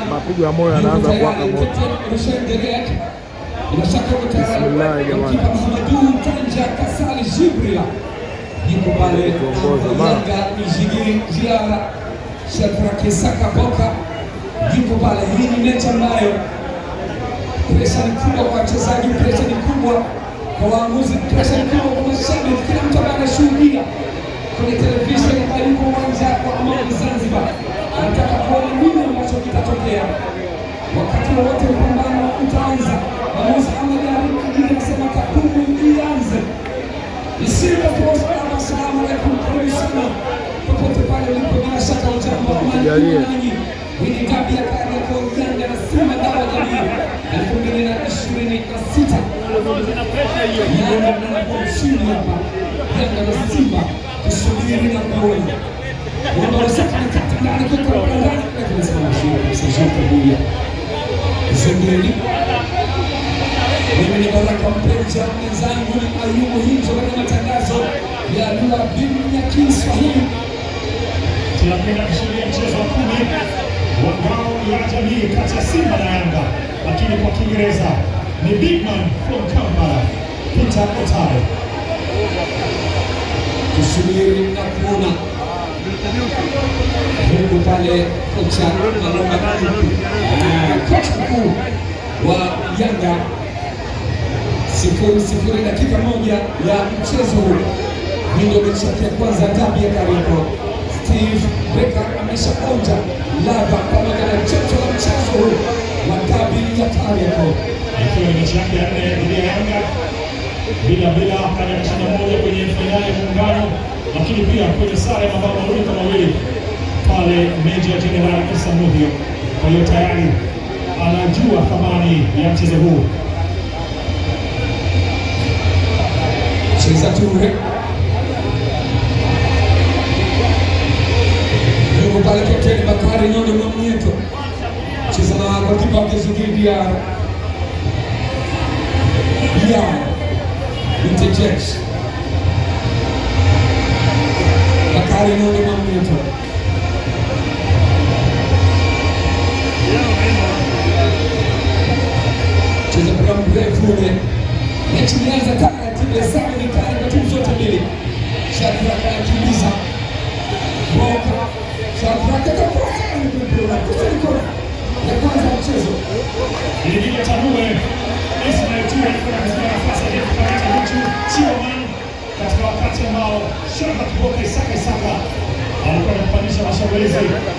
mapigo ya moyo yanaanza kuwaka moto. Bismillah jamani. Yuko pale yuko pale. Hii ni mechi ambayo presha ni kubwa kwa wachezaji, presha ni kubwa kwa waamuzi, presha ni kubwa kwa mashabiki, kila mtu ambaye anashuhudia kwenye televisheni ambayo yuko uwanja wa Amani Zanzibar anataka kuona nini ambacho kitatokea wakati wowote mpambano utaanza. Mwamuzi Ahmed Ali anasema kapumu ianze. Simba Sports Club, assalamu alaikum, karibu sana popote pale ulipo, bila shaka ujambo wa nanyi. Hii ni dabi ya Kariakoo, Yanga na Simba dawa ya jamii 2026. Yanga na mshindi hapa, Yanga na Simba kusubiri na kuona. Wanda sasa ni kati ndani kwa ndani kwa tunasema mshindi kubuya. Sembeni. Mimi ni Baraka mpenzi wa mwenzangu ni Ayubu Hinjo katika matangazo ya lugha ya Kiswahili. Tunapenda kushuhudia mchezo wa 10 wa ngao ya jamii kati ya Simba na Yanga, lakini kwa Kiingereza ni big man from Kampala, Peter Otae. Tusubiri na kuona. Huko pale kocha Malomba kocha mkuu wa Yanga 0-0 dakika moja ya mchezo huu. Hii ndio mechi ya kwanza dabi ya Kariakoo. Steve Becker ameshaonja ladha pamoja na mchezo wa mchezo huu wa dabi ya Kariakoo. Ikiwa mechi yake ya 4 dhidi ya Yanga bila kwenye mchezo mmoja kwenye finali ya Muungano, lakini pia kwenye sare ya mabao mawili pale Meja Jenerali Issa Muhyo. Kwa hiyo tayari anajua thamani ya mchezo huu. Cheza Toure. Yuko pale kapteni Bakari Nondo Mwamnyeto. Cheza na golikipa Désiré Diarra. Interjects. Bakari Nondo Mwamnyeto. Cheza kwa mrefu ule. Mechi inaanza taratibu sana, ni kali kwa timu zote mbili. Shadrack anakimbiza. Boka. Shadrack atakosa mpira. Kusema ya kwanza mchezo. Ilivyo Tanue, Ismail Ture alikuwa katika nafasi ya kupata mtu Chiomani katika wakati ambao Shadrack Boka Isaka alikuwa anapandisha mashambulizi.